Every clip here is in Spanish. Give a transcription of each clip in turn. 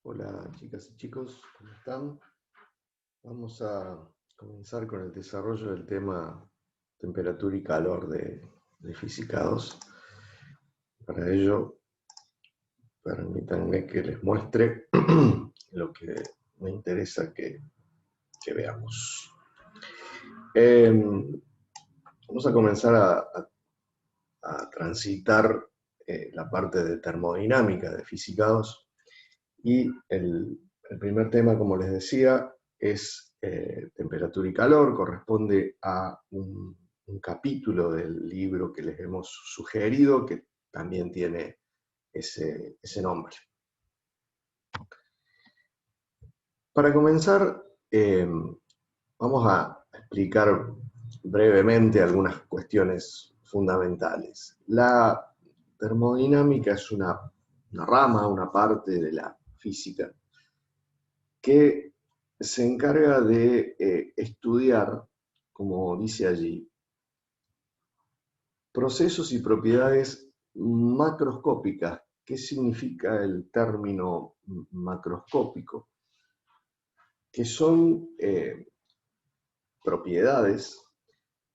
Hola chicas y chicos, ¿cómo están? Vamos a comenzar con el desarrollo del tema temperatura y calor de Física 2. Para ello, permítanme que les muestre lo que me interesa que veamos. Vamos a comenzar a transitar la parte de termodinámica de Física 2. Y el primer tema, como les decía, es temperatura y calor, corresponde a un capítulo del libro que les hemos sugerido, que también tiene ese nombre. Para comenzar, vamos a explicar brevemente algunas cuestiones fundamentales. La termodinámica es una rama, una parte de la física que se encarga de estudiar, como dice allí, procesos y propiedades macroscópicas. ¿Qué significa el término macroscópico? Que son propiedades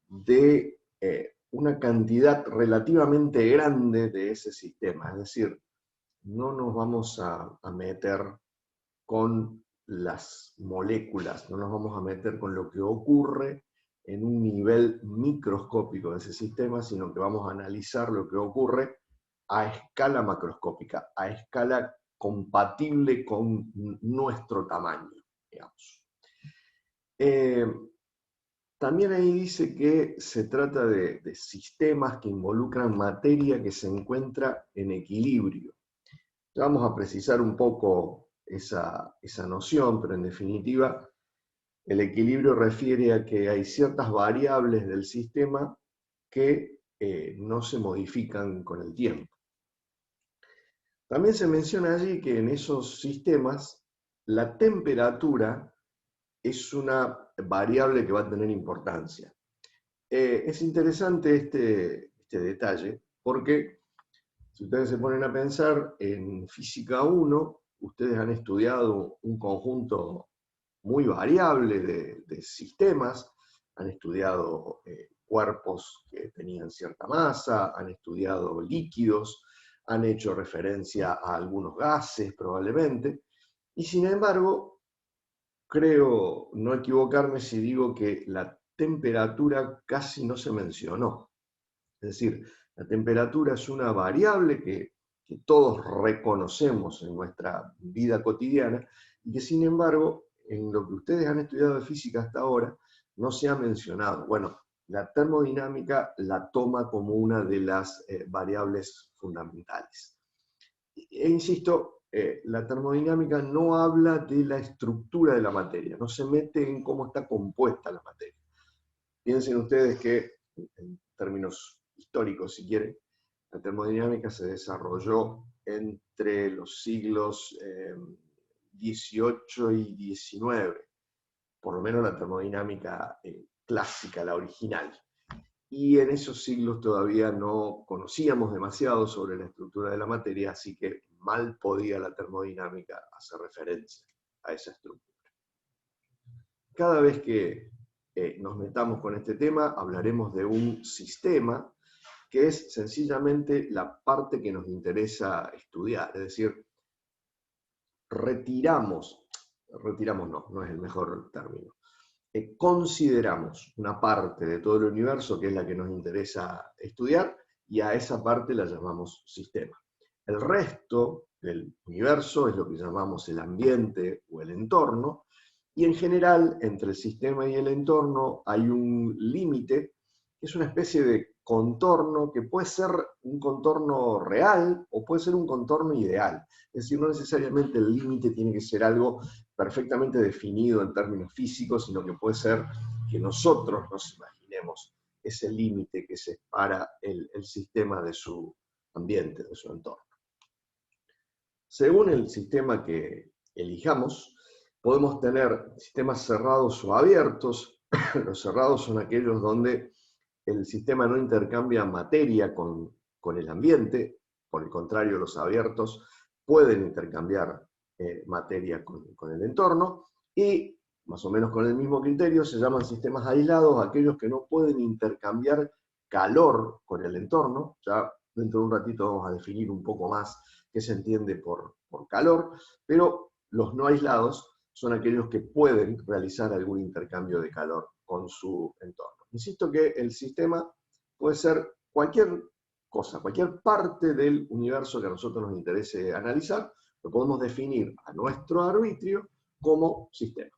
de una cantidad relativamente grande de ese sistema. Es decir, no nos vamos a meter con las moléculas, no nos vamos a meter con lo que ocurre en un nivel microscópico de ese sistema, sino que vamos a analizar lo que ocurre a escala macroscópica, a escala compatible con nuestro tamaño, digamos. También ahí dice que se trata de sistemas que involucran materia que se encuentra en equilibrio. Ya vamos a precisar un poco esa noción, pero en definitiva, el equilibrio refiere a que hay ciertas variables del sistema que no se modifican con el tiempo. También se menciona allí que en esos sistemas la temperatura es una variable que va a tener importancia. Es interesante este detalle porque si ustedes se ponen a pensar en Física 1, ustedes han estudiado un conjunto muy variable de sistemas, han estudiado cuerpos que tenían cierta masa, han estudiado líquidos, han hecho referencia a algunos gases probablemente, y sin embargo, creo no equivocarme si digo que la temperatura casi no se mencionó. Es decir, la temperatura es una variable que todos reconocemos en nuestra vida cotidiana y que sin embargo, en lo que ustedes han estudiado de física hasta ahora, no se ha mencionado. Bueno, la termodinámica la toma como una de las variables fundamentales. E insisto, la termodinámica no habla de la estructura de la materia, no se mete en cómo está compuesta la materia. Piensen ustedes que, en términos históricos si quieren, la termodinámica se desarrolló entre los siglos XVIII y XIX, por lo menos la termodinámica clásica, la original. Y en esos siglos todavía no conocíamos demasiado sobre la estructura de la materia, así que mal podía la termodinámica hacer referencia a esa estructura. Cada vez que nos metamos con este tema, hablaremos de un sistema que es sencillamente la parte que nos interesa estudiar, es decir, retiramos no es el mejor término, consideramos una parte de todo el universo que es la que nos interesa estudiar y a esa parte la llamamos sistema. El resto del universo es lo que llamamos el ambiente o el entorno, y en general entre el sistema y el entorno hay un límite que es una especie de contorno que puede ser un contorno real o puede ser un contorno ideal. Es decir, no necesariamente el límite tiene que ser algo perfectamente definido en términos físicos, sino que puede ser que nosotros nos imaginemos ese límite que separa el sistema de su ambiente, de su entorno. Según el sistema que elijamos, podemos tener sistemas cerrados o abiertos. Los cerrados son aquellos donde el sistema no intercambia materia con el ambiente. Por el contrario, los abiertos pueden intercambiar materia con el entorno, y más o menos con el mismo criterio se llaman sistemas aislados aquellos que no pueden intercambiar calor con el entorno. Ya dentro de un ratito vamos a definir un poco más qué se entiende por calor, pero los no aislados son aquellos que pueden realizar algún intercambio de calor con su entorno. Insisto que el sistema puede ser cualquier cosa, cualquier parte del universo que a nosotros nos interese analizar, lo podemos definir a nuestro arbitrio como sistema.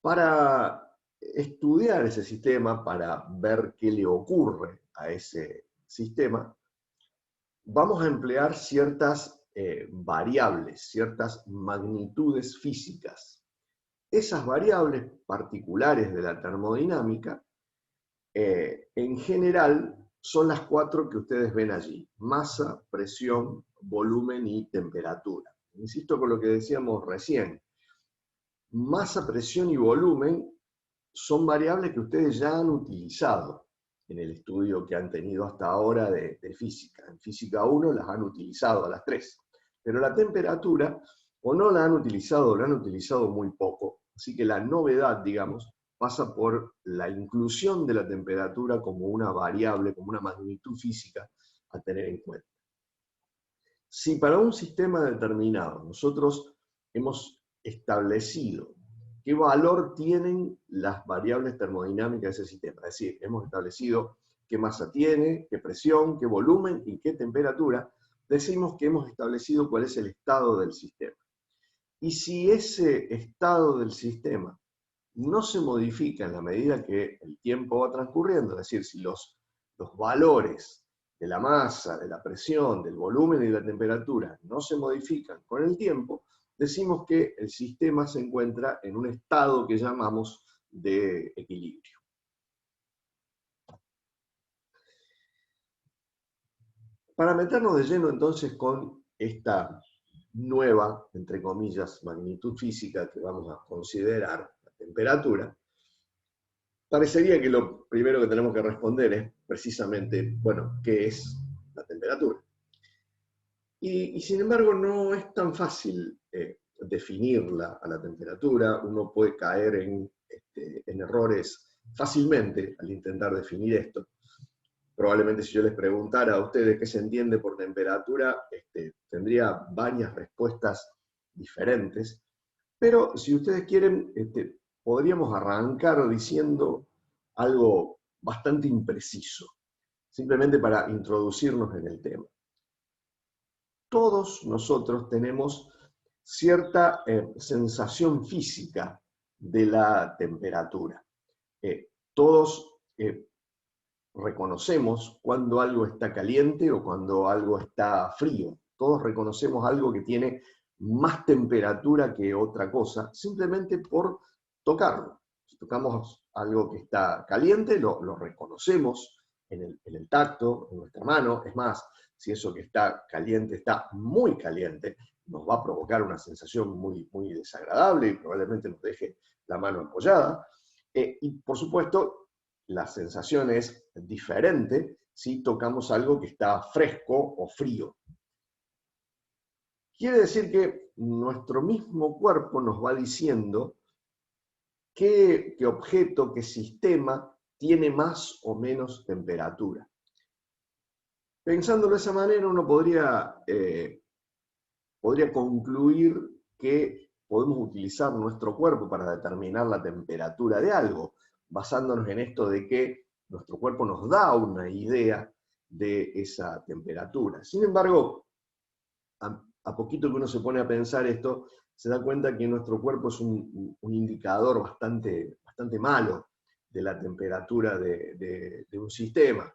Para estudiar ese sistema, para ver qué le ocurre a ese sistema, vamos a emplear ciertas variables, ciertas magnitudes físicas. Esas variables particulares de la termodinámica, en general, son las 4 que ustedes ven allí: masa, presión, volumen y temperatura. Insisto con lo que decíamos recién. Masa, presión y volumen son variables que ustedes ya han utilizado en el estudio que han tenido hasta ahora de física. En física 1 las han utilizado a las 3. Pero la temperatura, o no la han utilizado, o la han utilizado muy poco. Así que la novedad, digamos, pasa por la inclusión de la temperatura como una variable, como una magnitud física a tener en cuenta. Si para un sistema determinado nosotros hemos establecido qué valor tienen las variables termodinámicas de ese sistema, es decir, hemos establecido qué masa tiene, qué presión, qué volumen y qué temperatura, decimos que hemos establecido cuál es el estado del sistema. Y si ese estado del sistema no se modifica en la medida que el tiempo va transcurriendo, es decir, si los valores de la masa, de la presión, del volumen y de la temperatura no se modifican con el tiempo, decimos que el sistema se encuentra en un estado que llamamos de equilibrio. Para meternos de lleno entonces con esta nueva, entre comillas, magnitud física que vamos a considerar, la temperatura, parecería que lo primero que tenemos que responder es precisamente, bueno, ¿qué es la temperatura? Y sin embargo no es tan fácil definirla a la temperatura. Uno puede caer en errores fácilmente al intentar definir esto. Probablemente si yo les preguntara a ustedes qué se entiende por temperatura, tendría varias respuestas diferentes. Pero si ustedes quieren, podríamos arrancar diciendo algo bastante impreciso, simplemente para introducirnos en el tema. Todos nosotros tenemos cierta sensación física de la temperatura. Todos reconocemos cuando algo está caliente o cuando algo está frío. Todos reconocemos algo que tiene más temperatura que otra cosa, simplemente por tocarlo. Si tocamos algo que está caliente, lo reconocemos en el tacto, en nuestra mano. Es más, si eso que está caliente está muy caliente, nos va a provocar una sensación muy, muy desagradable y probablemente nos deje la mano ampollada. Y por supuesto, la sensación es diferente si tocamos algo que está fresco o frío. Quiere decir que nuestro mismo cuerpo nos va diciendo qué objeto, qué sistema tiene más o menos temperatura. Pensándolo de esa manera, uno podría concluir que podemos utilizar nuestro cuerpo para determinar la temperatura de algo, basándonos en esto de que nuestro cuerpo nos da una idea de esa temperatura. Sin embargo, a poquito que uno se pone a pensar esto, se da cuenta que nuestro cuerpo es un indicador bastante malo de la temperatura de un sistema.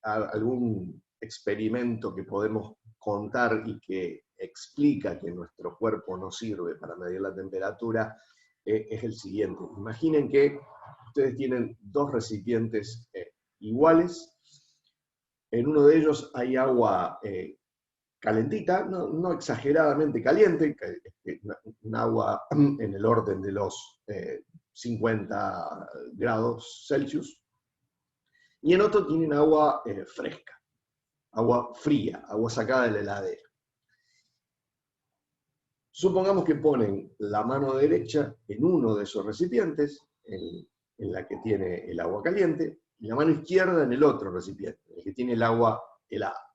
Algún experimento que podemos contar y que explica que nuestro cuerpo no sirve para medir la temperatura es el siguiente. Imaginen que ustedes tienen dos recipientes iguales. En uno de ellos hay agua calentita, no exageradamente caliente, un agua en el orden de los 50 grados Celsius, y en otro tienen agua fresca, agua fría, agua sacada de la heladera. Supongamos que ponen la mano derecha en uno de esos recipientes, en la que tiene el agua caliente, y la mano izquierda en el otro recipiente, el que tiene el agua helada.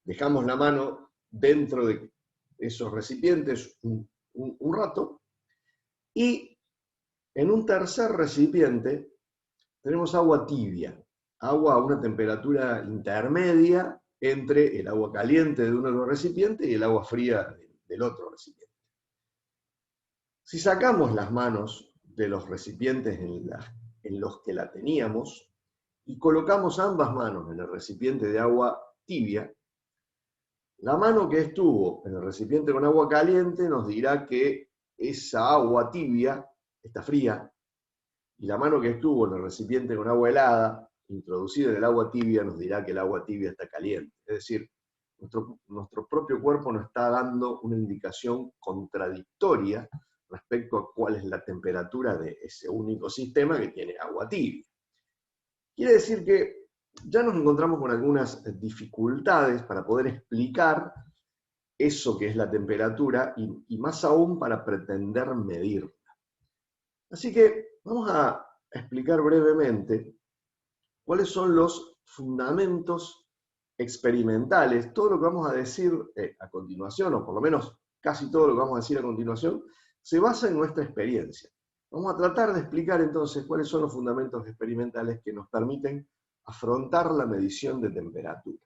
Dejamos la mano dentro de esos recipientes un rato, y en un tercer recipiente tenemos agua tibia, agua a una temperatura intermedia entre el agua caliente de uno de los recipientes y el agua fría del otro recipiente. Si sacamos las manos de los recipientes en los que la teníamos y colocamos ambas manos en el recipiente de agua tibia, la mano que estuvo en el recipiente con agua caliente nos dirá que esa agua tibia está fría, y la mano que estuvo en el recipiente con agua helada, introducida en el agua tibia, nos dirá que el agua tibia está caliente. Es decir, nuestro propio cuerpo nos está dando una indicación contradictoria respecto a cuál es la temperatura de ese único sistema que tiene agua tibia. Quiere decir que ya nos encontramos con algunas dificultades para poder explicar eso que es la temperatura y más aún para pretender medirla. Así que vamos a explicar brevemente cuáles son los fundamentos experimentales. Todo lo que vamos a decir a continuación, o por lo menos casi todo lo que vamos a decir a continuación, se basa en nuestra experiencia. Vamos a tratar de explicar entonces cuáles son los fundamentos experimentales que nos permiten afrontar la medición de temperatura.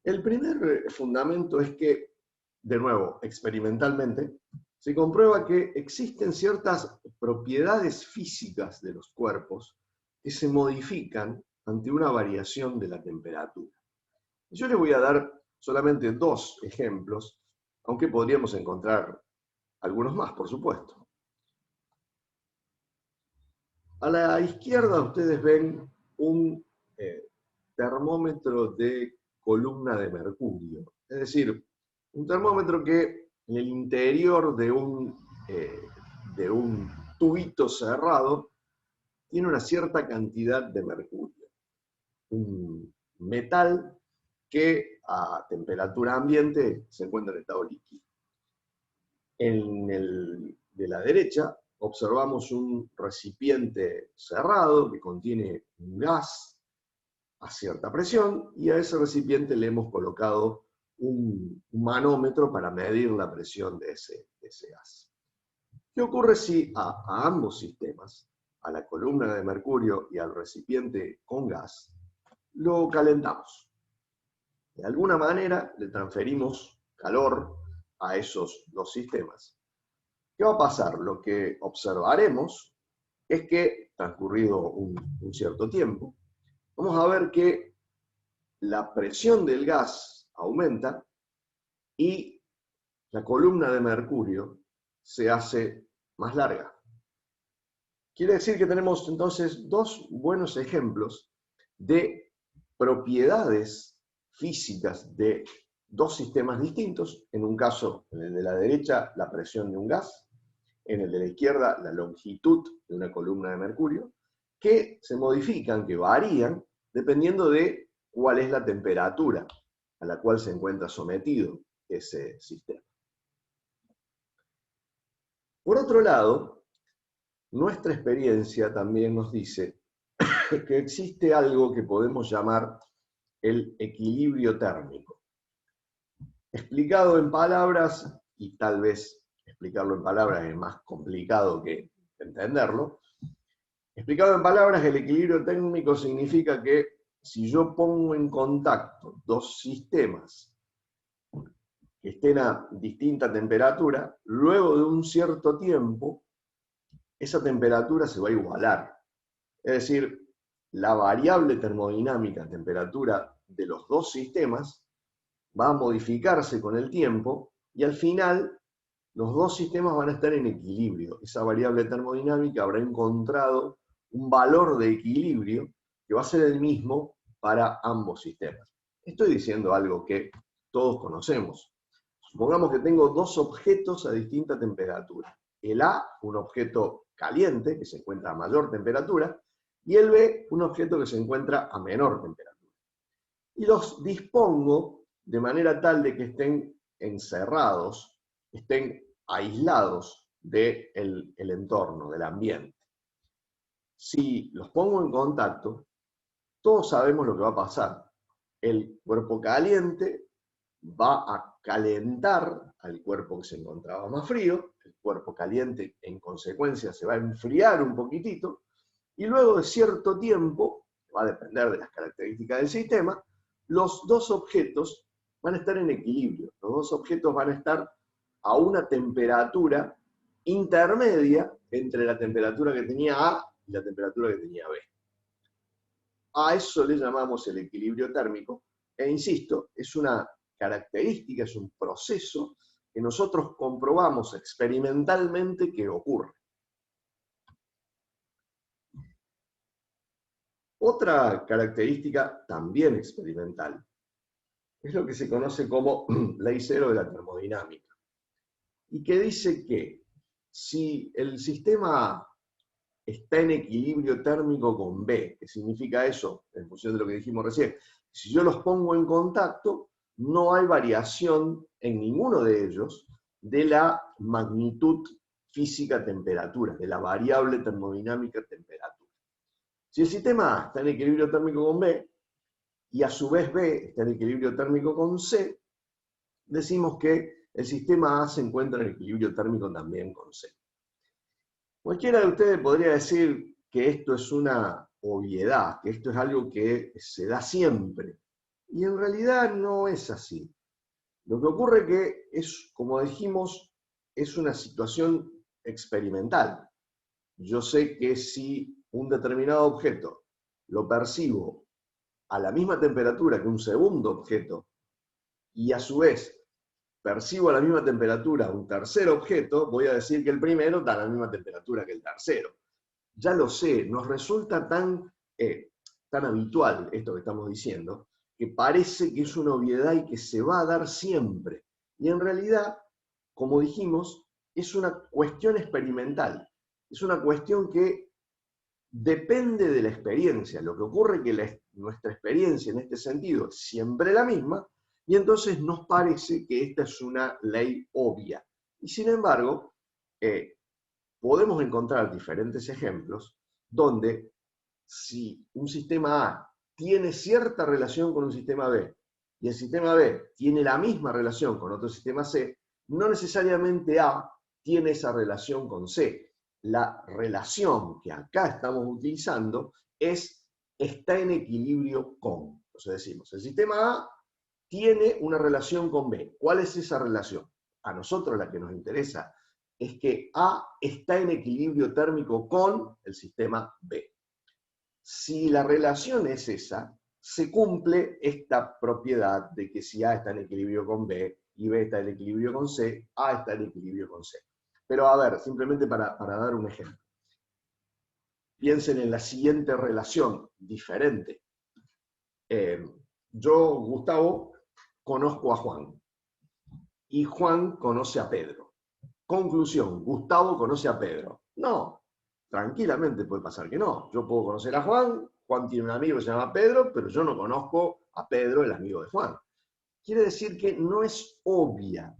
El primer fundamento es que, de nuevo, experimentalmente, se comprueba que existen ciertas propiedades físicas de los cuerpos que se modifican ante una variación de la temperatura. Yo les voy a dar solamente dos ejemplos, aunque podríamos encontrar algunos más, por supuesto. A la izquierda ustedes ven un termómetro de columna de mercurio, es decir, un termómetro que en el interior de un tubito cerrado tiene una cierta cantidad de mercurio, un metal que a temperatura ambiente se encuentra en estado líquido. De la derecha observamos un recipiente cerrado que contiene un gas a cierta presión, y a ese recipiente le hemos colocado un manómetro para medir la presión de ese gas. ¿Qué ocurre si a ambos sistemas, a la columna de mercurio y al recipiente con gas, lo calentamos? De alguna manera le transferimos calor a esos dos sistemas. ¿Qué va a pasar? Lo que observaremos es que, transcurrido un cierto tiempo, vamos a ver que la presión del gas aumenta y la columna de mercurio se hace más larga. Quiere decir que tenemos entonces dos buenos ejemplos de propiedades físicas de dos sistemas distintos. En un caso, en el de la derecha, la presión de un gas; en el de la izquierda, la longitud de una columna de mercurio, que se modifican, que varían, dependiendo de cuál es la temperatura a la cual se encuentra sometido ese sistema. Por otro lado, nuestra experiencia también nos dice que existe algo que podemos llamar el equilibrio térmico. Explicado en palabras, y tal vez explicarlo en palabras es más complicado que entenderlo, explicado en palabras, el equilibrio térmico significa que si yo pongo en contacto dos sistemas que estén a distinta temperatura, luego de un cierto tiempo, esa temperatura se va a igualar. Es decir, la variable termodinámica, temperatura de los dos sistemas, va a modificarse con el tiempo y al final los dos sistemas van a estar en equilibrio. Esa variable termodinámica habrá encontrado un valor de equilibrio que va a ser el mismo para ambos sistemas. Estoy diciendo algo que todos conocemos. Supongamos que tengo dos objetos a distinta temperatura. El A, un objeto caliente que se encuentra a mayor temperatura, y el B, un objeto que se encuentra a menor temperatura. Y los dispongo de manera tal de que estén encerrados, estén aislados del entorno, del ambiente. Si los pongo en contacto, todos sabemos lo que va a pasar. El cuerpo caliente va a calentar al cuerpo que se encontraba más frío, el cuerpo caliente en consecuencia se va a enfriar un poquitito, y luego de cierto tiempo, va a depender de las características del sistema, los dos objetos van a estar en equilibrio. Los dos objetos van a estar a una temperatura intermedia entre la temperatura que tenía A y la temperatura que tenía B. A eso le llamamos el equilibrio térmico, e insisto, es una característica, es un proceso que nosotros comprobamos experimentalmente que ocurre. Otra característica también experimental es lo que se conoce como ley cero de la termodinámica, y que dice que si el sistema A está en equilibrio térmico con B, ¿qué significa eso? En función de lo que dijimos recién, si yo los pongo en contacto, no hay variación en ninguno de ellos de la magnitud física temperatura, de la variable termodinámica temperatura. Si el sistema A está en equilibrio térmico con B, y a su vez B está en equilibrio térmico con C, decimos que el sistema A se encuentra en equilibrio térmico también con C. Cualquiera de ustedes podría decir que esto es una obviedad, que esto es algo que se da siempre. Y en realidad no es así. Lo que ocurre que es, como dijimos, es una situación experimental. Yo sé que si un determinado objeto lo percibo a la misma temperatura que un segundo objeto, y a su vez percibo a la misma temperatura un tercer objeto, voy a decir que el primero da la misma temperatura que el tercero. Ya lo sé, nos resulta tan habitual esto que estamos diciendo, que parece que es una obviedad y que se va a dar siempre. Y en realidad, como dijimos, es una cuestión experimental. Es una cuestión que depende de la experiencia. Lo que ocurre es que nuestra experiencia en este sentido es siempre la misma, y entonces nos parece que esta es una ley obvia. Y sin embargo, podemos encontrar diferentes ejemplos donde si un sistema A tiene cierta relación con un sistema B y el sistema B tiene la misma relación con otro sistema C, no necesariamente A tiene esa relación con C. La relación que acá estamos utilizando está en equilibrio con. Entonces decimos, el sistema A tiene una relación con B. ¿Cuál es esa relación? A nosotros la que nos interesa es que A está en equilibrio térmico con el sistema B. Si la relación es esa, se cumple esta propiedad de que si A está en equilibrio con B y B está en equilibrio con C, A está en equilibrio con C. Pero a ver, simplemente para dar un ejemplo. Piensen en la siguiente relación diferente. Yo, Gustavo, conozco a Juan y Juan conoce a Pedro. Conclusión, Gustavo conoce a Pedro. No, tranquilamente puede pasar que no. Yo puedo conocer a Juan, Juan tiene un amigo que se llama Pedro, pero yo no conozco a Pedro, el amigo de Juan. Quiere decir que no es obvia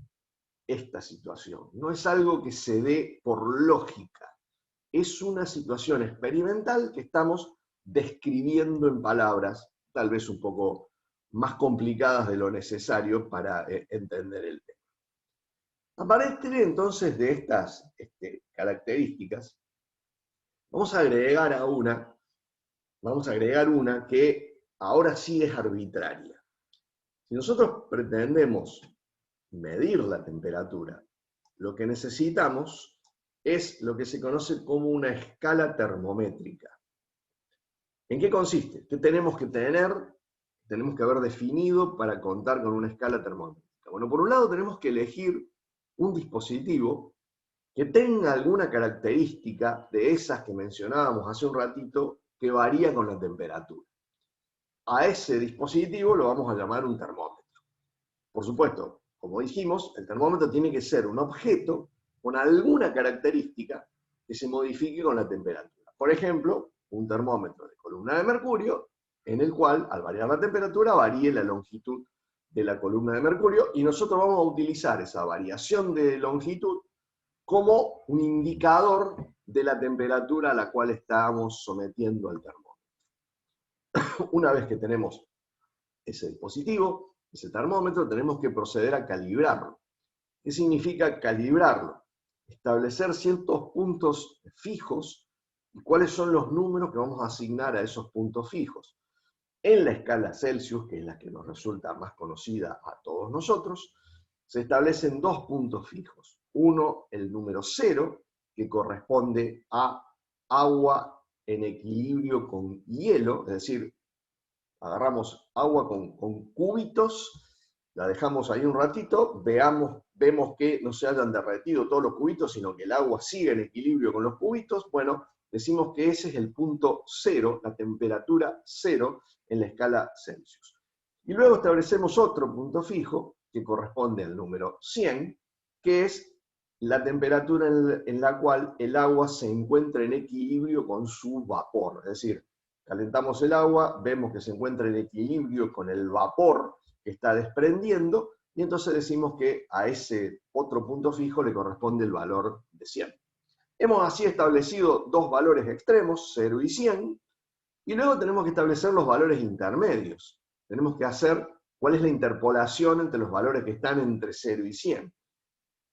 esta situación, no es algo que se dé por lógica. Es una situación experimental que estamos describiendo en palabras, tal vez un poco más complicadas de lo necesario para entender el tema. A partir entonces de estas características, vamos a agregar una que ahora sí es arbitraria. Si nosotros pretendemos medir la temperatura, lo que necesitamos es lo que se conoce como una escala termométrica. ¿En qué consiste? ¿Qué tenemos que tener? Tenemos que haber definido para contar con una escala termométrica. Bueno, por un lado tenemos que elegir un dispositivo que tenga alguna característica de esas que mencionábamos hace un ratito que varía con la temperatura. A ese dispositivo lo vamos a llamar un termómetro. Por supuesto, como dijimos, el termómetro tiene que ser un objeto con alguna característica que se modifique con la temperatura. Por ejemplo, un termómetro de columna de mercurio, en el cual, al variar la temperatura, varíe la longitud de la columna de mercurio, y nosotros vamos a utilizar esa variación de longitud como un indicador de la temperatura a la cual estamos sometiendo al termómetro. Una vez que tenemos ese dispositivo, ese termómetro, tenemos que proceder a calibrarlo. ¿Qué significa calibrarlo? Establecer ciertos puntos fijos y cuáles son los números que vamos a asignar a esos puntos fijos. En la escala Celsius, que es la que nos resulta más conocida a todos nosotros, se establecen dos puntos fijos. Uno, el número 0, que corresponde a agua en equilibrio con hielo, es decir, agarramos agua con cubitos, la dejamos ahí un ratito, vemos que no se hayan derretido todos los cubitos, sino que el agua sigue en equilibrio con los cubitos. Bueno, decimos que ese es el punto 0, la temperatura 0 en la escala Celsius. Y luego establecemos otro punto fijo, que corresponde al número 100, que es la temperatura en la cual el agua se encuentra en equilibrio con su vapor. Es decir, calentamos el agua, vemos que se encuentra en equilibrio con el vapor que está desprendiendo, y entonces decimos que a ese otro punto fijo le corresponde el valor de 100. Hemos así establecido dos valores extremos, 0 y 100, y luego tenemos que establecer los valores intermedios. Tenemos que hacer cuál es la interpolación entre los valores que están entre 0 y 100.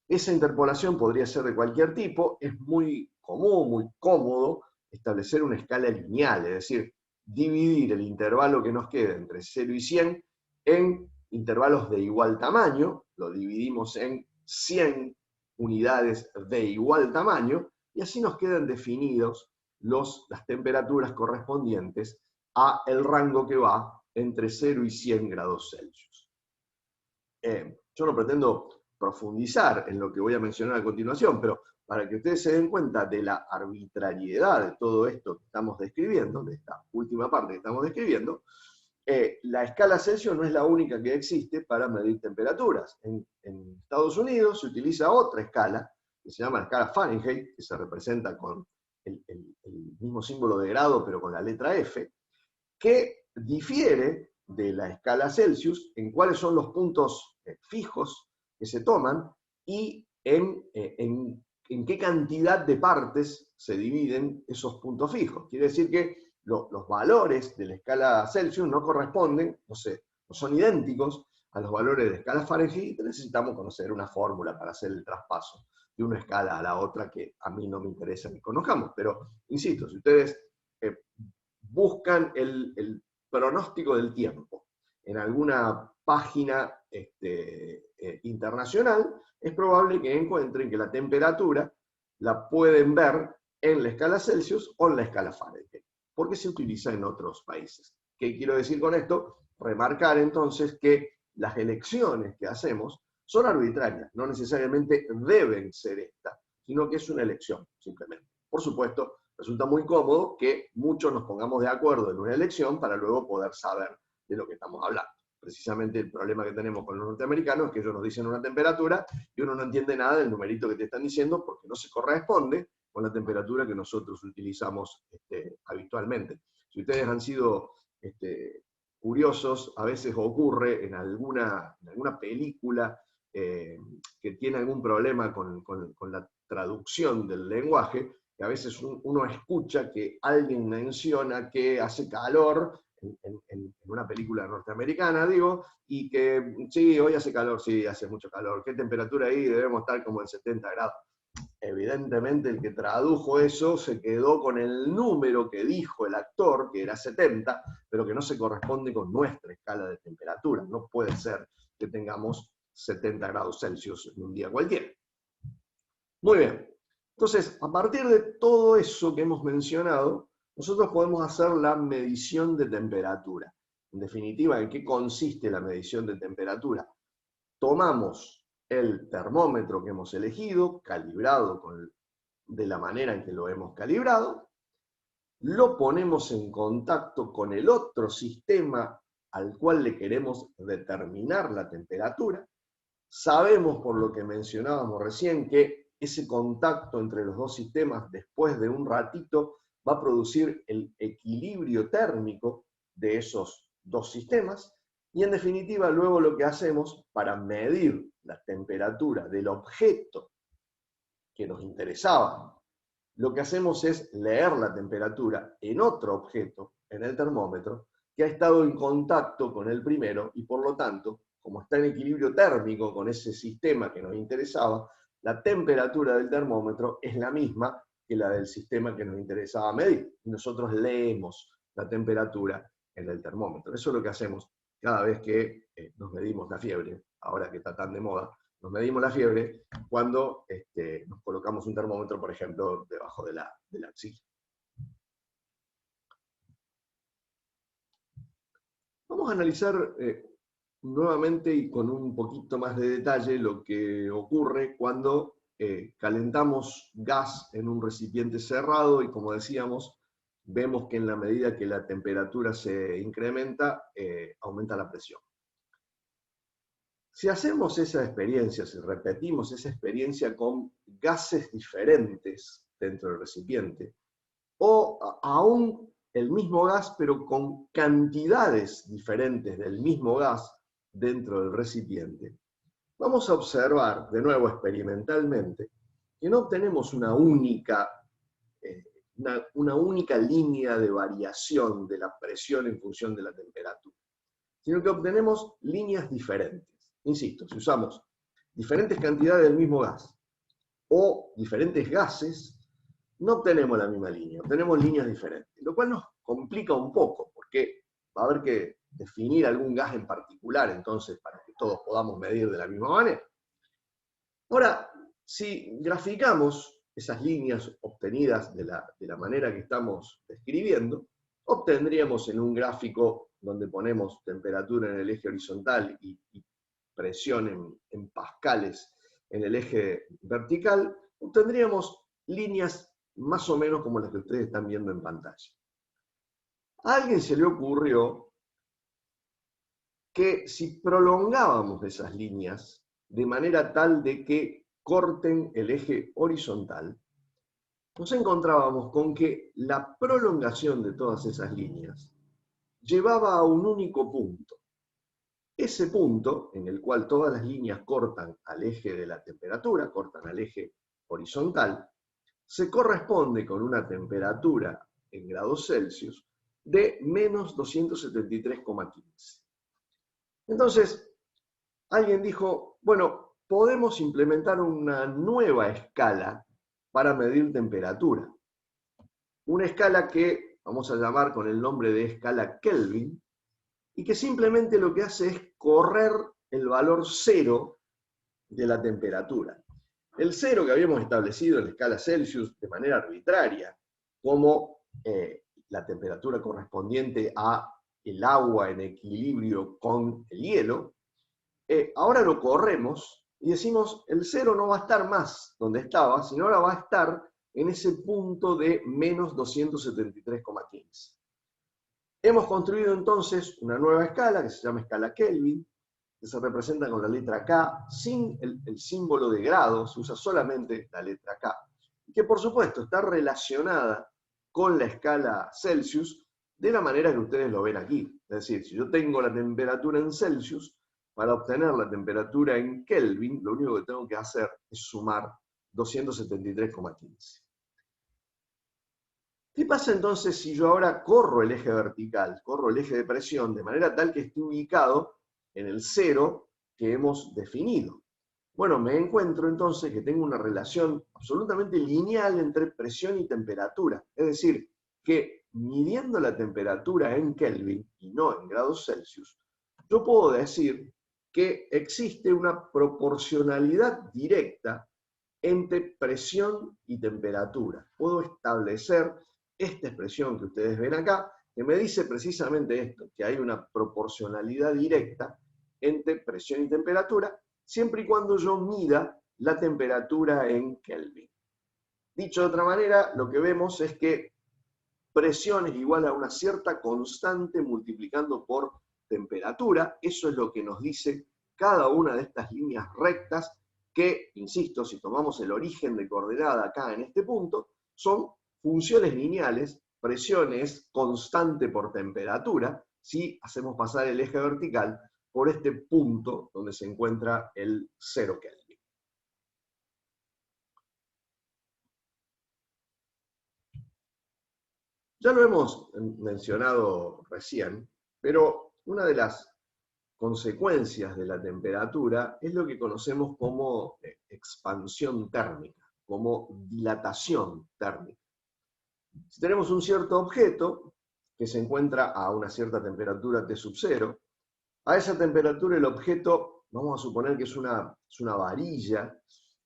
Esa interpolación podría ser de cualquier tipo, es muy común, muy cómodo establecer una escala lineal, es decir, dividir el intervalo que nos queda entre 0 y 100 en intervalos de igual tamaño, lo dividimos en 100 unidades de igual tamaño, y así nos quedan definidos las temperaturas correspondientes a el rango que va entre 0 y 100 grados Celsius. Yo no pretendo profundizar en lo que voy a mencionar a continuación, pero para que ustedes se den cuenta de la arbitrariedad de todo esto que estamos describiendo, de esta última parte que estamos describiendo, la escala Celsius no es la única que existe para medir temperaturas. En Estados Unidos se utiliza otra escala, que se llama la escala Fahrenheit, que se representa con el mismo símbolo de grado, pero con la letra F, que difiere de la escala Celsius en cuáles son los puntos fijos que se toman y en qué cantidad de partes se dividen esos puntos fijos. Quiere decir que los valores de la escala Celsius no corresponden, no son idénticos a los valores de la escala Fahrenheit, y necesitamos conocer una fórmula para hacer el traspaso de una escala a la otra que a mí no me interesa que conozcamos. Pero, insisto, si ustedes buscan el pronóstico del tiempo en alguna página internacional, es probable que encuentren que la temperatura la pueden ver en la escala Celsius o en la escala Fahrenheit, porque se utiliza en otros países. ¿Qué quiero decir con esto? Remarcar entonces que las elecciones que hacemos son arbitrarias, no necesariamente deben ser estas, sino que es una elección, simplemente. Por supuesto, resulta muy cómodo que muchos nos pongamos de acuerdo en una elección para luego poder saber de lo que estamos hablando. Precisamente el problema que tenemos con los norteamericanos es que ellos nos dicen una temperatura y uno no entiende nada del numerito que te están diciendo porque no se corresponde con la temperatura que nosotros utilizamos habitualmente. Si ustedes han sido curiosos, a veces ocurre en alguna película que tiene algún problema con la traducción del lenguaje, que a veces uno escucha que alguien menciona que hace calor en una película norteamericana, digo, y que sí, hoy hace calor, sí, hace mucho calor. ¿Qué temperatura ahí? Debemos estar como en 70 grados. Evidentemente el que tradujo eso se quedó con el número que dijo el actor, que era 70, pero que no se corresponde con nuestra escala de temperatura. No puede ser que tengamos 70 grados Celsius en un día cualquiera. Muy bien. Entonces, a partir de todo eso que hemos mencionado, nosotros podemos hacer la medición de temperatura. En definitiva, ¿en qué consiste la medición de temperatura? Tomamos el termómetro que hemos elegido, calibrado de la manera en que lo hemos calibrado, lo ponemos en contacto con el otro sistema al cual le queremos determinar la temperatura. Sabemos, por lo que mencionábamos recién, que ese contacto entre los dos sistemas, después de un ratito, va a producir el equilibrio térmico de esos dos sistemas, Y en definitiva, luego lo que hacemos para medir la temperatura del objeto que nos interesaba, lo que hacemos es leer la temperatura en otro objeto, en el termómetro, que ha estado en contacto con el primero y por lo tanto, como está en equilibrio térmico con ese sistema que nos interesaba, la temperatura del termómetro es la misma que la del sistema que nos interesaba medir. Y nosotros leemos la temperatura en el termómetro. Eso es lo que hacemos cada vez que nos medimos la fiebre, ahora que está tan de moda. Nos medimos la fiebre cuando nos colocamos un termómetro, por ejemplo, debajo de la axila. Vamos a analizar nuevamente y con un poquito más de detalle lo que ocurre cuando calentamos gas en un recipiente cerrado y, como decíamos, vemos que en la medida que la temperatura se incrementa, aumenta la presión. Si hacemos esa experiencia, si repetimos esa experiencia con gases diferentes dentro del recipiente, o aún el mismo gas, pero con cantidades diferentes del mismo gas dentro del recipiente, vamos a observar, de nuevo experimentalmente, que no obtenemos una única línea de variación de la presión en función de la temperatura, sino que obtenemos líneas diferentes. Insisto, si usamos diferentes cantidades del mismo gas o diferentes gases, no obtenemos la misma línea, obtenemos líneas diferentes, lo cual nos complica un poco, porque va a haber que definir algún gas en particular, entonces, para que todos podamos medir de la misma manera. Ahora, si graficamos esas líneas obtenidas de la manera que estamos describiendo, obtendríamos en un gráfico donde ponemos temperatura en el eje horizontal y presión en pascales en el eje vertical, obtendríamos líneas más o menos como las que ustedes están viendo en pantalla. A alguien se le ocurrió que si prolongábamos esas líneas de manera tal de que corten el eje horizontal, nos encontrábamos con que la prolongación de todas esas líneas llevaba a un único punto. Ese punto, en el cual todas las líneas cortan al eje de la temperatura, cortan al eje horizontal, se corresponde con una temperatura en grados Celsius de menos 273,15. Entonces, alguien dijo, bueno, podemos implementar una nueva escala para medir temperatura. Una escala que vamos a llamar con el nombre de escala Kelvin, y que simplemente lo que hace es correr el valor cero de la temperatura. El cero que habíamos establecido en la escala Celsius de manera arbitraria, como la temperatura correspondiente a el agua en equilibrio con el hielo, ahora lo corremos y decimos, el cero no va a estar más donde estaba, sino ahora va a estar en ese punto de menos 273,15. Hemos construido entonces una nueva escala que se llama escala Kelvin, que se representa con la letra K, sin el símbolo de grado, se usa solamente la letra K, y que por supuesto está relacionada con la escala Celsius de la manera que ustedes lo ven aquí. Es decir, si yo tengo la temperatura en Celsius, para obtener la temperatura en Kelvin, lo único que tengo que hacer es sumar 273,15. ¿Qué pasa entonces si yo ahora corro el eje vertical, corro el eje de presión, de manera tal que esté ubicado en el cero que hemos definido? Bueno, me encuentro entonces que tengo una relación absolutamente lineal entre presión y temperatura. Es decir, que midiendo la temperatura en Kelvin y no en grados Celsius, yo puedo decir que existe una proporcionalidad directa entre presión y temperatura. Puedo establecer esta expresión que ustedes ven acá, que me dice precisamente esto, que hay una proporcionalidad directa entre presión y temperatura, siempre y cuando yo mida la temperatura en Kelvin. Dicho de otra manera, lo que vemos es que presión es igual a una cierta constante multiplicando por temperatura. Eso es lo que nos dice cada una de estas líneas rectas que, insisto, si tomamos el origen de coordenada acá en este punto, son funciones lineales, presión es constante por temperatura, si hacemos pasar el eje vertical por este punto donde se encuentra el 0 Kelvin. Ya lo hemos mencionado recién, pero una de las consecuencias de la temperatura es lo que conocemos como expansión térmica, como dilatación térmica. Si tenemos un cierto objeto que se encuentra a una cierta temperatura T sub 0, a esa temperatura el objeto, vamos a suponer que es una varilla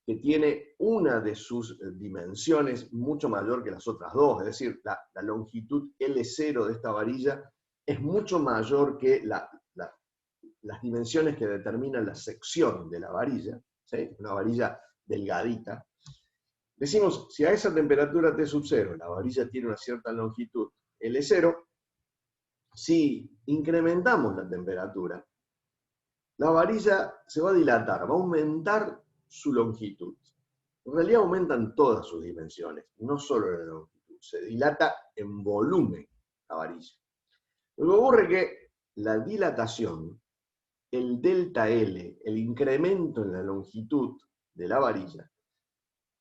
que tiene una de sus dimensiones mucho mayor que las otras dos, es decir, la longitud L0 de esta varilla es mucho mayor que las dimensiones que determinan la sección de la varilla, ¿sí? Una varilla delgadita. Decimos, si a esa temperatura T sub 0 la varilla tiene una cierta longitud L0, si incrementamos la temperatura, la varilla se va a dilatar, va a aumentar su longitud. En realidad aumentan todas sus dimensiones, no solo la longitud, se dilata en volumen la varilla. Lo que ocurre es que la dilatación, el delta L, el incremento en la longitud de la varilla,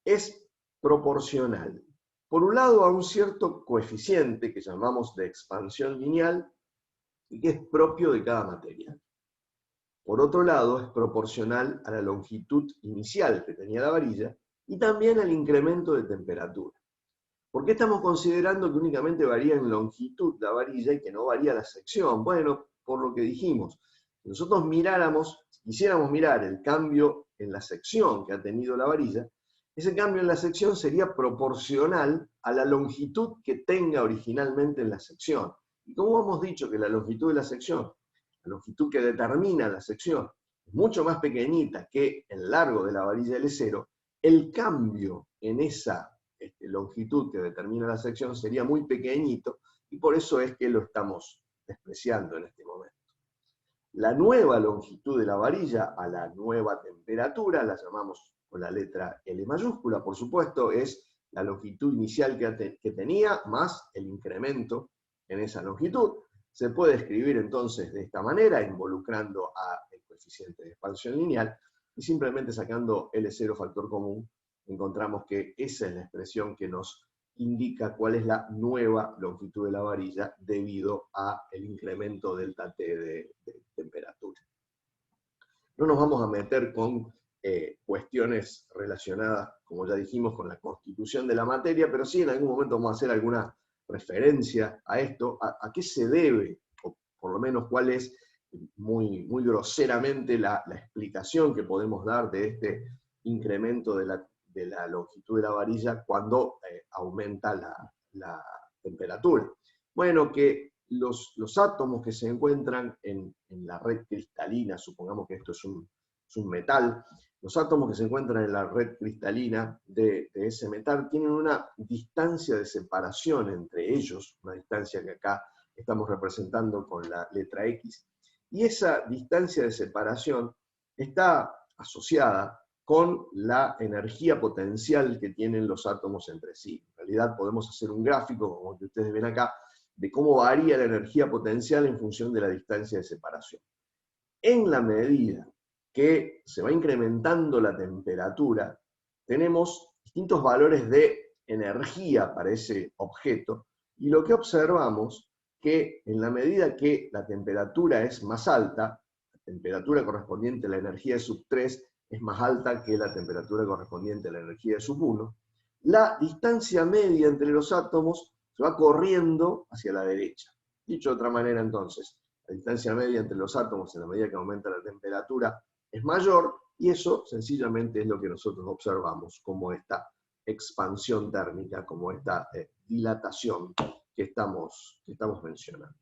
es proporcional, por un lado, a un cierto coeficiente que llamamos de expansión lineal y que es propio de cada material. Por otro lado, es proporcional a la longitud inicial que tenía la varilla y también al incremento de temperatura. ¿Por qué estamos considerando que únicamente varía en longitud la varilla y que no varía la sección? Bueno, por lo que dijimos, si nosotros quisiéramos mirar el cambio en la sección que ha tenido la varilla, ese cambio en la sección sería proporcional a la longitud que tenga originalmente en la sección. Y como hemos dicho que la longitud de la sección, la longitud que determina la sección, es mucho más pequeñita que el largo de la varilla L0, el cambio en esa longitud que determina la sección sería muy pequeñito y por eso es que lo estamos despreciando en este momento. La nueva longitud de la varilla a la nueva temperatura, la llamamos con la letra L mayúscula, por supuesto, es la longitud inicial que tenía más el incremento en esa longitud. Se puede escribir entonces de esta manera, involucrando al coeficiente de expansión lineal y simplemente sacando L0 factor común, encontramos que esa es la expresión que nos indica cuál es la nueva longitud de la varilla debido al incremento delta T de temperatura. No nos vamos a meter con cuestiones relacionadas, como ya dijimos, con la constitución de la materia, pero sí en algún momento vamos a hacer alguna referencia a esto, a qué se debe, o por lo menos cuál es muy, muy groseramente la explicación que podemos dar de este incremento de la longitud de la varilla cuando aumenta la temperatura. Bueno, que los átomos que se encuentran en la red cristalina, supongamos que esto es un metal, los átomos que se encuentran en la red cristalina de ese metal tienen una distancia de separación entre ellos, una distancia que acá estamos representando con la letra X, y esa distancia de separación está asociada con la energía potencial que tienen los átomos entre sí. En realidad podemos hacer un gráfico, como el que ustedes ven acá, de cómo varía la energía potencial en función de la distancia de separación. En la medida que se va incrementando la temperatura, tenemos distintos valores de energía para ese objeto, y lo que observamos que en la medida que la temperatura es más alta, la temperatura correspondiente a la energía de sub 3 es más alta que la temperatura correspondiente a la energía de sub 1, la distancia media entre los átomos se va corriendo hacia la derecha. Dicho de otra manera entonces, la distancia media entre los átomos en la medida que aumenta la temperatura es mayor, y eso sencillamente es lo que nosotros observamos como esta expansión térmica, como esta dilatación que estamos mencionando.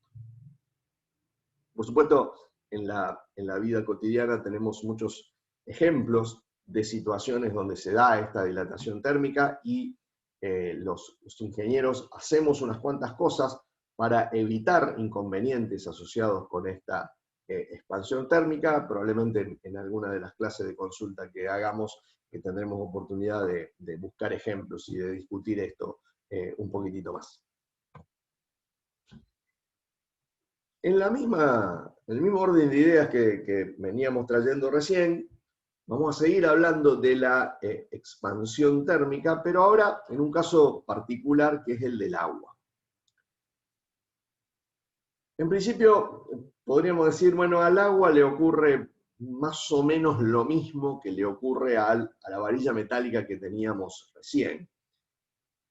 Por supuesto, en la vida cotidiana tenemos muchos ejemplos de situaciones donde se da esta dilatación térmica y los ingenieros hacemos unas cuantas cosas para evitar inconvenientes asociados con esta expansión térmica. Probablemente en alguna de las clases de consulta que hagamos tendremos oportunidad de buscar ejemplos y de discutir esto un poquitito más. En el mismo orden de ideas que veníamos trayendo recién, vamos a seguir hablando de la expansión térmica, pero ahora en un caso particular que es el del agua. En principio, podríamos decir, bueno, al agua le ocurre más o menos lo mismo que le ocurre a la varilla metálica que teníamos recién.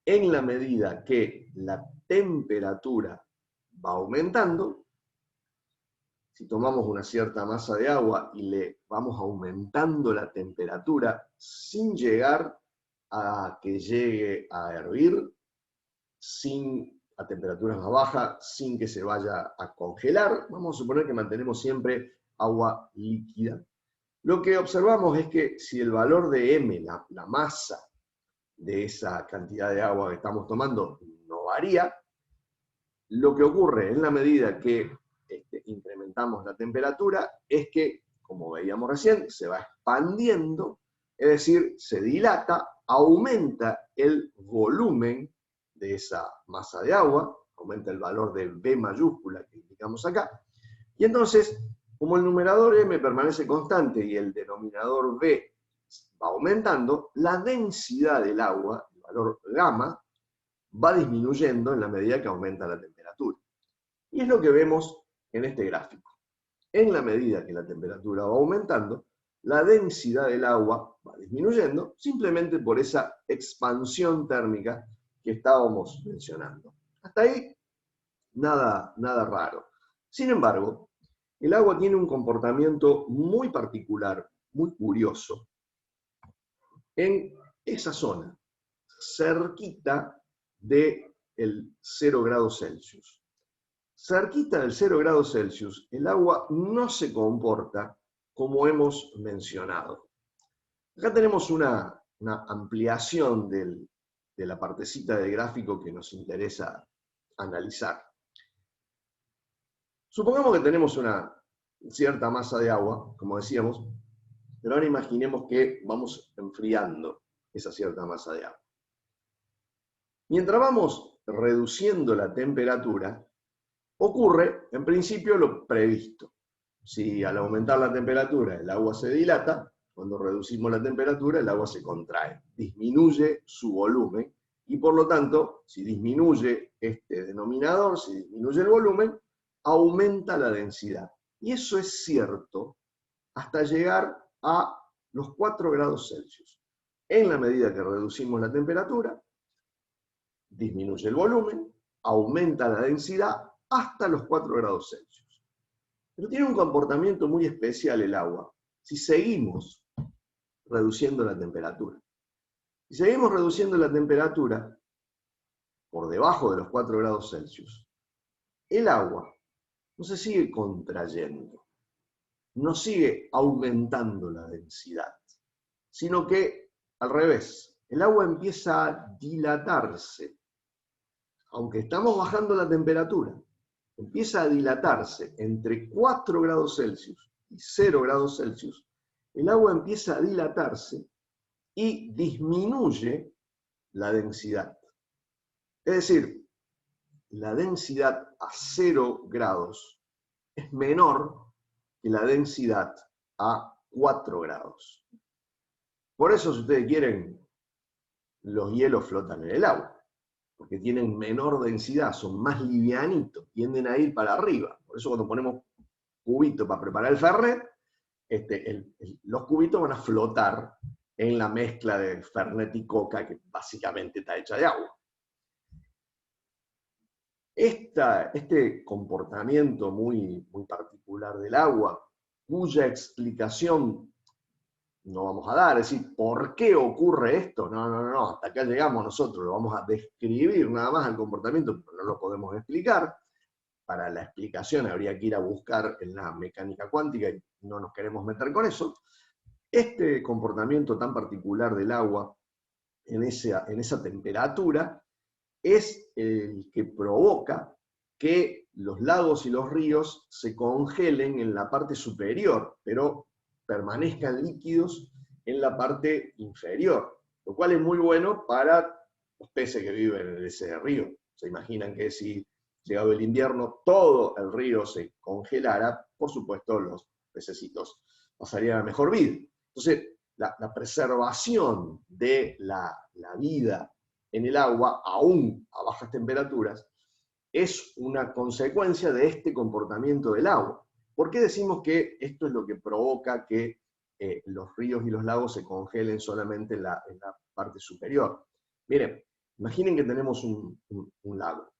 En la medida que la temperatura va aumentando, si tomamos una cierta masa de agua y le vamos aumentando la temperatura sin llegar a que llegue a hervir, a temperaturas más bajas, sin que se vaya a congelar, vamos a suponer que mantenemos siempre agua líquida. Lo que observamos es que si el valor de M, la masa de esa cantidad de agua que estamos tomando, no varía, lo que ocurre en la medida que incrementamos la temperatura es que, como veíamos recién, se va expandiendo, es decir, se dilata, aumenta el volumen de esa masa de agua, aumenta el valor de B mayúscula que indicamos acá, y entonces, como el numerador M permanece constante y el denominador B va aumentando, la densidad del agua, el valor gamma, va disminuyendo en la medida que aumenta la temperatura. Y es lo que vemos en este gráfico. En la medida que la temperatura va aumentando, la densidad del agua va disminuyendo simplemente por esa expansión térmica que estábamos mencionando. Hasta ahí, nada raro. Sin embargo, el agua tiene un comportamiento muy particular, muy curioso, en esa zona, cerquita del 0 grados Celsius. Cerquita del 0 grados Celsius, el agua no se comporta como hemos mencionado. Acá tenemos una ampliación de la partecita del gráfico que nos interesa analizar. Supongamos que tenemos una cierta masa de agua, como decíamos, pero ahora imaginemos que vamos enfriando esa cierta masa de agua. Mientras vamos reduciendo la temperatura, ocurre, en principio, lo previsto. Si al aumentar la temperatura el agua se dilata, cuando reducimos la temperatura el agua se contrae, disminuye su volumen y por lo tanto, si disminuye este denominador, si disminuye el volumen, aumenta la densidad. Y eso es cierto hasta llegar a los 4 grados Celsius. En la medida que reducimos la temperatura, disminuye el volumen, aumenta la densidad hasta los 4 grados Celsius. Pero tiene un comportamiento muy especial el agua si seguimos reduciendo la temperatura. Si seguimos reduciendo la temperatura por debajo de los 4 grados Celsius, el agua no se sigue contrayendo, no sigue aumentando la densidad, sino que al revés, el agua empieza a dilatarse. Aunque estamos bajando la temperatura, empieza a dilatarse entre 4 grados Celsius y 0 grados Celsius, el agua empieza a dilatarse y disminuye la densidad. Es decir, la densidad a 0 grados es menor que la densidad a 4 grados. Por eso, si ustedes quieren, los hielos flotan en el agua, porque tienen menor densidad, son más livianitos, tienden a ir para arriba. Por eso cuando ponemos cubitos para preparar el Fernet, los cubitos van a flotar en la mezcla de Fernet y Coca, que básicamente está hecha de agua. Este comportamiento muy particular del agua, cuya explicación no vamos a dar, es decir, ¿por qué ocurre esto? No, hasta acá llegamos nosotros, lo vamos a describir nada más el comportamiento, pero no lo podemos explicar. Para la explicación habría que ir a buscar en la mecánica cuántica y no nos queremos meter con eso. Este comportamiento tan particular del agua en esa temperatura es el que provoca que los lagos y los ríos se congelen en la parte superior, pero permanezcan líquidos en la parte inferior, lo cual es muy bueno para los peces que viven en ese río. Se imaginan que si llegado el invierno, todo el río se congelara, por supuesto los pececitos pasarían a mejor vida. Entonces, la preservación de la vida en el agua, aún a bajas temperaturas, es una consecuencia de este comportamiento del agua. ¿Por qué decimos que esto es lo que provoca que los ríos y los lagos se congelen solamente en la parte superior? Miren, imaginen que tenemos un lago.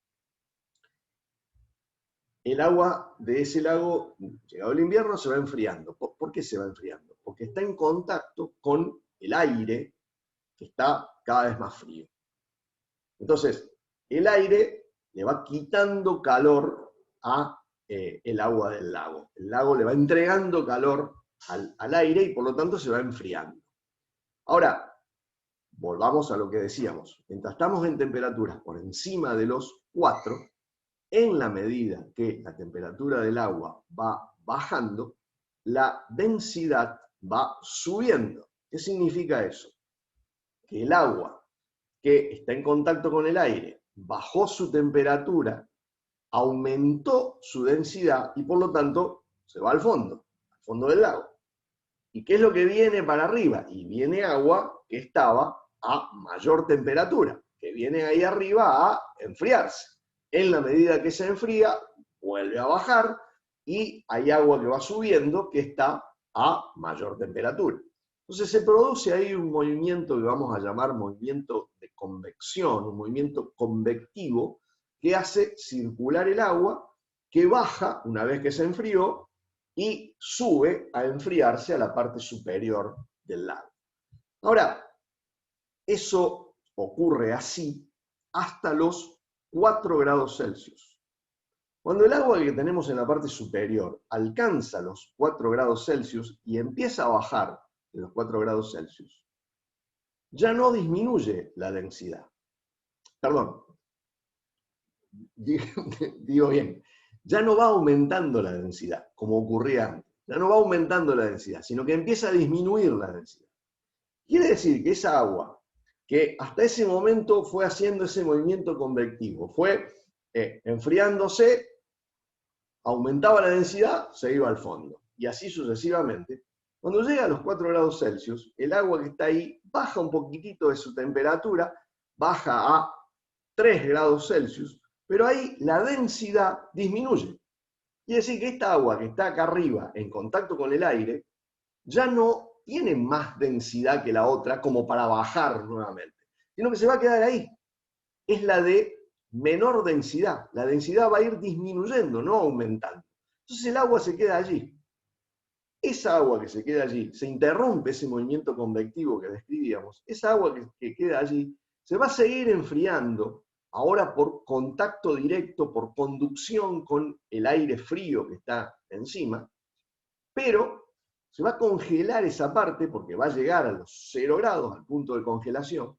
El agua de ese lago, llegado el invierno, se va enfriando. ¿Por qué se va enfriando? Porque está en contacto con el aire que está cada vez más frío. Entonces, el aire le va quitando calor a el agua del lago. El lago le va entregando calor al aire y por lo tanto se va enfriando. Ahora, volvamos a lo que decíamos. Mientras estamos en temperaturas por encima de los 4, en la medida que la temperatura del agua va bajando, la densidad va subiendo. ¿Qué significa eso? Que el agua que está en contacto con el aire bajó su temperatura, aumentó su densidad y por lo tanto se va al fondo del lago. ¿Y qué es lo que viene para arriba? Y viene agua que estaba a mayor temperatura, que viene ahí arriba a enfriarse. En la medida que se enfría, vuelve a bajar y hay agua que va subiendo que está a mayor temperatura. Entonces se produce ahí un movimiento que vamos a llamar movimiento de convección, un movimiento convectivo que hace circular el agua, que baja una vez que se enfrió y sube a enfriarse a la parte superior del lago. Ahora, eso ocurre así hasta los 4 grados Celsius. Cuando el agua que tenemos en la parte superior alcanza los 4 grados Celsius y empieza a bajar de los 4 grados Celsius, ya no disminuye la densidad. Perdón, digo bien, ya no va aumentando la densidad, como ocurría antes. Ya no va aumentando la densidad, sino que empieza a disminuir la densidad. Quiere decir que esa agua, que hasta ese momento fue haciendo ese movimiento convectivo, fue enfriándose, aumentaba la densidad, se iba al fondo. Y así sucesivamente. Cuando llega a los 4 grados Celsius, el agua que está ahí baja un poquitito de su temperatura, baja a 3 grados Celsius, pero ahí la densidad disminuye. Quiere decir que esta agua que está acá arriba en contacto con el aire ya no tiene más densidad que la otra como para bajar nuevamente, sino que se va a quedar ahí. Es la de menor densidad. La densidad va a ir disminuyendo, no aumentando. Entonces el agua se queda allí. Esa agua que se queda allí, se interrumpe ese movimiento convectivo que describíamos, esa agua que queda allí se va a seguir enfriando, ahora por contacto directo, por conducción con el aire frío que está encima, pero se va a congelar esa parte porque va a llegar a los 0 grados, al punto de congelación,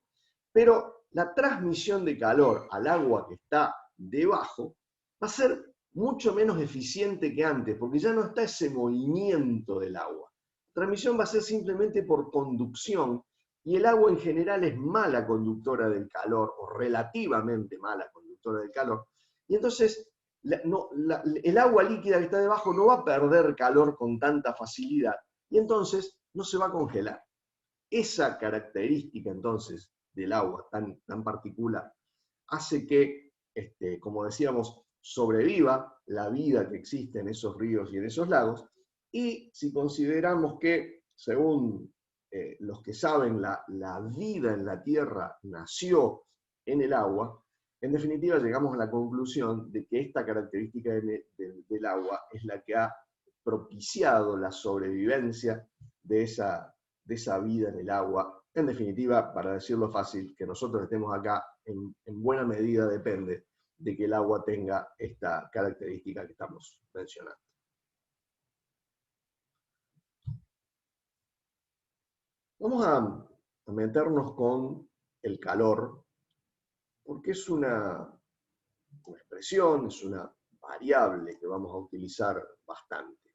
pero la transmisión de calor al agua que está debajo va a ser mucho menos eficiente que antes, porque ya no está ese movimiento del agua. La transmisión va a ser simplemente por conducción, y el agua en general es mala conductora del calor, o relativamente mala conductora del calor, y entonces el agua líquida que está debajo no va a perder calor con tanta facilidad, y entonces no se va a congelar. Esa característica entonces del agua tan particular hace que, como decíamos, sobreviva la vida que existe en esos ríos y en esos lagos, y si consideramos que, según los que saben, la vida en la Tierra nació en el agua, en definitiva llegamos a la conclusión de que esta característica del agua es la que ha propiciado la sobrevivencia de esa vida en el agua. En definitiva, para decirlo fácil, que nosotros estemos acá en buena medida depende de que el agua tenga esta característica que estamos mencionando. Vamos a meternos con el calor, porque es una expresión, es una variable que vamos a utilizar bastante.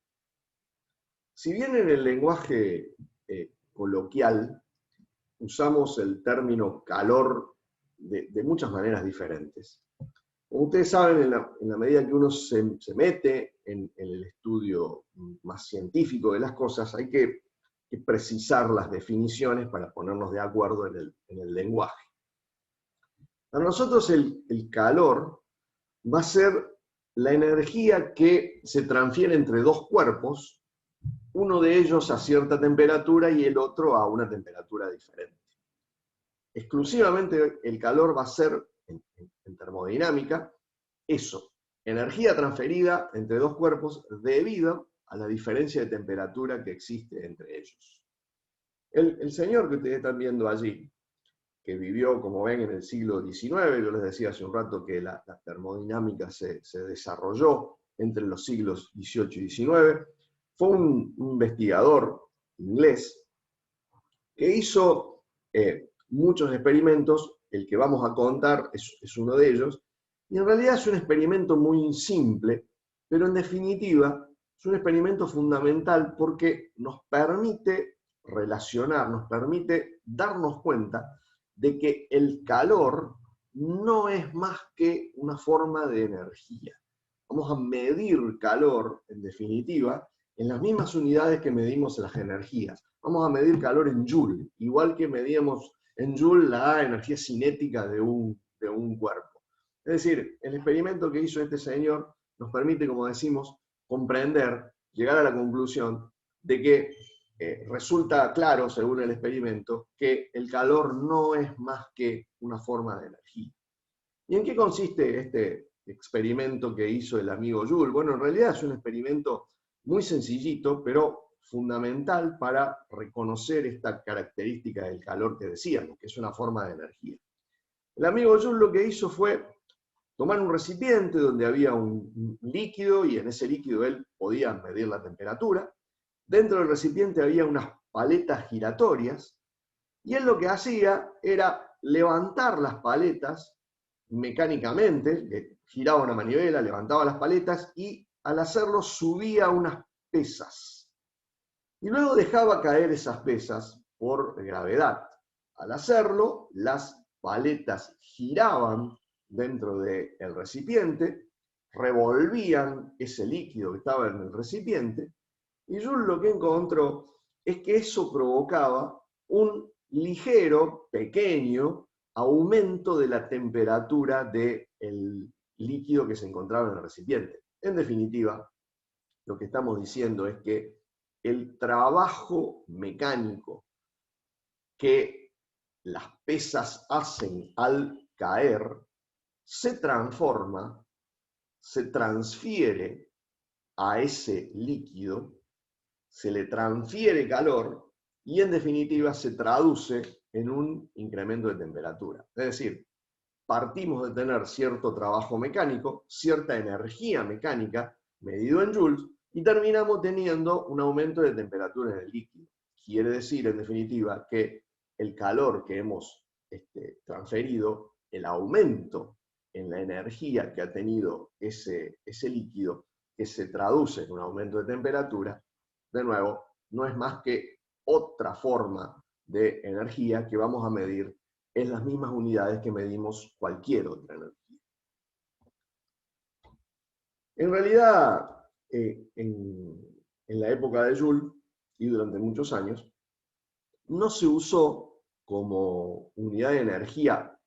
Si bien en el lenguaje coloquial usamos el término calor de muchas maneras diferentes, Como ustedes saben, en la medida que uno se mete en el estudio más científico de las cosas, hay que precisar las definiciones para ponernos de acuerdo en el lenguaje. Para nosotros el calor va a ser la energía que se transfiere entre dos cuerpos, uno de ellos a cierta temperatura y el otro a una temperatura diferente. Exclusivamente el calor va a ser, en termodinámica, eso, energía transferida entre dos cuerpos debido a la diferencia de temperatura que existe entre ellos. El señor que ustedes están viendo allí, que vivió, como ven, en el siglo XIX, yo les decía hace un rato que la termodinámica se desarrolló entre los siglos XVIII y XIX, fue un investigador inglés que hizo muchos experimentos, el que vamos a contar es uno de ellos, y en realidad es un experimento muy simple, pero en definitiva es un experimento fundamental porque nos permite relacionar, nos permite darnos cuenta de que el calor no es más que una forma de energía. Vamos a medir calor, en definitiva, en las mismas unidades que medimos las energías. Vamos a medir calor en Joule, igual que medíamos en Joule la energía cinética de un cuerpo. Es decir, el experimento que hizo este señor nos permite, como decimos, comprender, llegar a la conclusión de que resulta claro, según el experimento, que el calor no es más que una forma de energía. ¿Y en qué consiste este experimento que hizo el amigo Joule? Bueno, en realidad es un experimento muy sencillito, pero fundamental para reconocer esta característica del calor que decíamos, que es una forma de energía. El amigo Joule lo que hizo fue tomar un recipiente donde había un líquido y en ese líquido él podía medir la temperatura. Dentro del recipiente había unas paletas giratorias y él lo que hacía era levantar las paletas mecánicamente, giraba una manivela, levantaba las paletas y al hacerlo subía unas pesas. Y luego dejaba caer esas pesas por gravedad. Al hacerlo, las paletas giraban dentro del recipiente, revolvían ese líquido que estaba en el recipiente, y Joule lo que encontró es que eso provocaba un ligero, pequeño aumento de la temperatura del líquido que se encontraba en el recipiente. En definitiva, lo que estamos diciendo es que el trabajo mecánico que las pesas hacen al caer se transforma, se transfiere a ese líquido, se le transfiere calor y en definitiva se traduce en un incremento de temperatura. Es decir, partimos de tener cierto trabajo mecánico, cierta energía mecánica, medido en joules, y terminamos teniendo un aumento de temperatura en el líquido. Quiere decir, en definitiva, que el calor que hemos transferido, el aumento en la energía que ha tenido ese líquido, que se traduce en un aumento de temperatura, de nuevo, no es más que otra forma de energía que vamos a medir en las mismas unidades que medimos cualquier otra energía. En realidad, en la época de Joule, y durante muchos años, no se usó como unidad de energía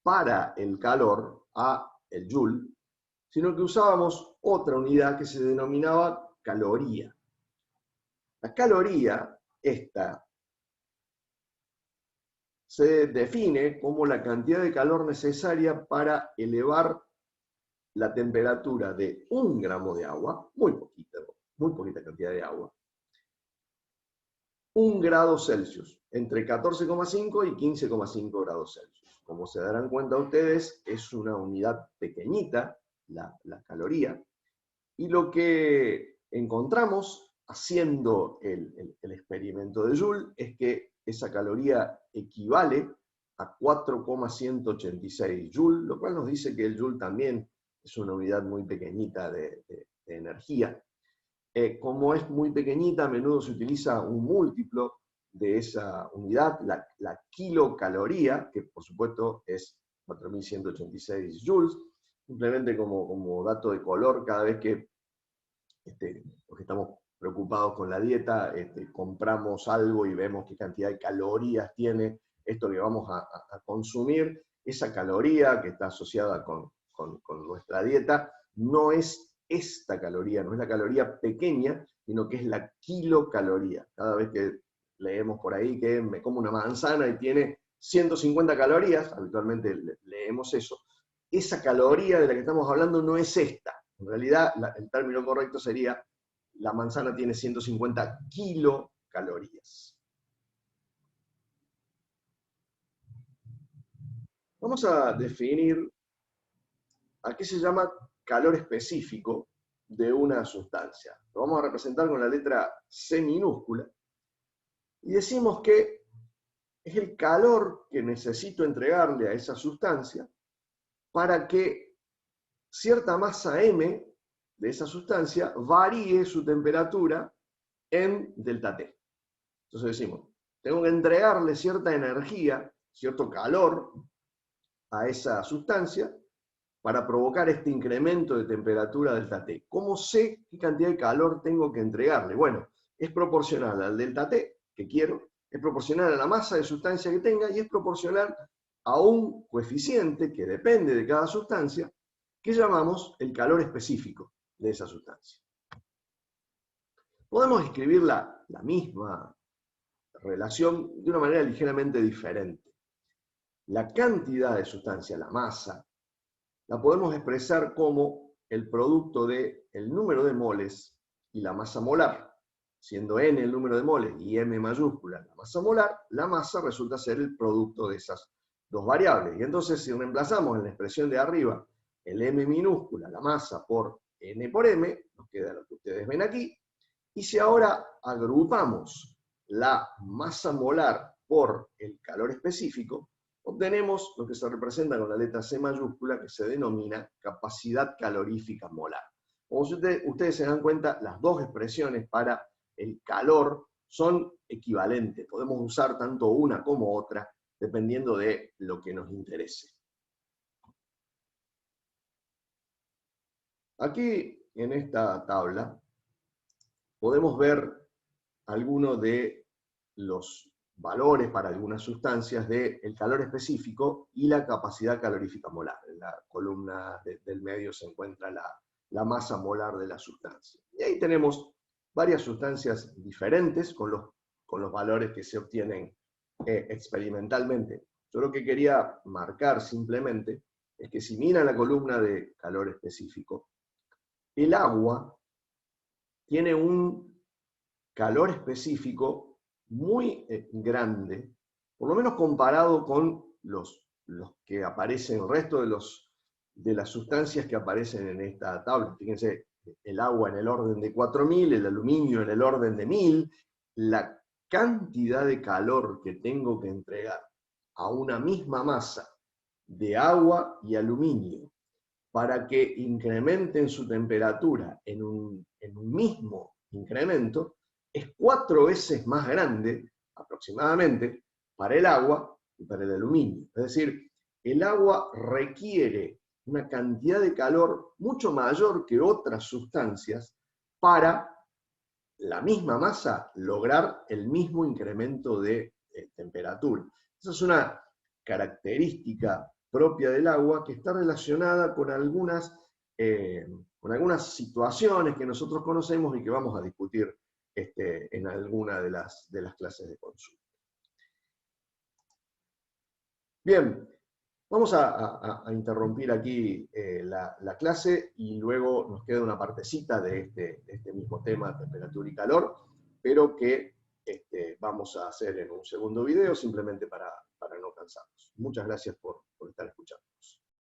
para el calor a el Joule, sino que usábamos otra unidad que se denominaba caloría. La caloría, esta, se define como la cantidad de calor necesaria para elevar la temperatura de 1 gramo de agua, muy poquita cantidad de agua, 1 grado Celsius, entre 14,5 y 15,5 grados Celsius. Como se darán cuenta ustedes, es una unidad pequeñita, la caloría, y lo que encontramos haciendo el experimento de Joule es que esa caloría equivale a 4,186 Joule, lo cual nos dice que el Joule también es una unidad muy pequeñita de energía. Como es muy pequeñita, a menudo se utiliza un múltiplo de esa unidad, la kilocaloría, que por supuesto es 4.186 joules, simplemente como dato de color, cada vez que los que estamos preocupados con la dieta, compramos algo y vemos qué cantidad de calorías tiene esto que vamos a consumir, esa caloría que está asociada con nuestra dieta, no es esta caloría, no es la caloría pequeña, sino que es la kilocaloría. Cada vez que leemos por ahí que me como una manzana y tiene 150 calorías, habitualmente leemos eso, esa caloría de la que estamos hablando no es esta. En realidad, el término correcto sería, la manzana tiene 150 kilocalorías. Vamos a definir a qué se llama calor específico de una sustancia. Lo vamos a representar con la letra C minúscula. Y decimos que es el calor que necesito entregarle a esa sustancia para que cierta masa M de esa sustancia varíe su temperatura en delta T. Entonces decimos, tengo que entregarle cierta energía, cierto calor a esa sustancia para provocar este incremento de temperatura delta T. ¿Cómo sé qué cantidad de calor tengo que entregarle? Bueno, es proporcional al delta T que quiero, es proporcional a la masa de sustancia que tenga y es proporcional a un coeficiente que depende de cada sustancia que llamamos el calor específico de esa sustancia. Podemos escribir la misma relación de una manera ligeramente diferente. La cantidad de sustancia, la masa, la podemos expresar como el producto del número de moles y la masa molar. Siendo n el número de moles y m mayúscula la masa molar, la masa resulta ser el producto de esas dos variables. Y entonces, si reemplazamos en la expresión de arriba el m minúscula, la masa, por n por m, nos queda lo que ustedes ven aquí. Y si ahora agrupamos la masa molar por el calor específico, obtenemos lo que se representa con la letra C mayúscula, que se denomina capacidad calorífica molar. Como ustedes se dan cuenta, las dos expresiones para el calor son equivalentes. Podemos usar tanto una como otra, dependiendo de lo que nos interese. Aquí, en esta tabla, podemos ver algunos de los valores para algunas sustancias del calor específico y la capacidad calorífica molar. En la columna del medio se encuentra la masa molar de la sustancia. Y ahí tenemos varias sustancias diferentes con los valores que se obtienen experimentalmente. Yo lo que quería marcar simplemente es que si miran la columna de calor específico, el agua tiene un calor específico muy grande, por lo menos comparado con los que aparecen, el resto de las sustancias que aparecen en esta tabla. Fíjense, el agua en el orden de 4000, el aluminio en el orden de 1000, la cantidad de calor que tengo que entregar a una misma masa de agua y aluminio para que incrementen su temperatura en un mismo incremento, es 4 veces más grande, aproximadamente, para el agua y para el aluminio. Es decir, el agua requiere una cantidad de calor mucho mayor que otras sustancias para la misma masa lograr el mismo incremento de temperatura. Esa es una característica propia del agua que está relacionada con algunas situaciones que nosotros conocemos y que vamos a discutir en alguna de las clases de consulta. Bien, vamos a interrumpir aquí la clase y luego nos queda una partecita de este mismo tema, temperatura y calor, pero que vamos a hacer en un segundo video simplemente para no cansarnos. Muchas gracias por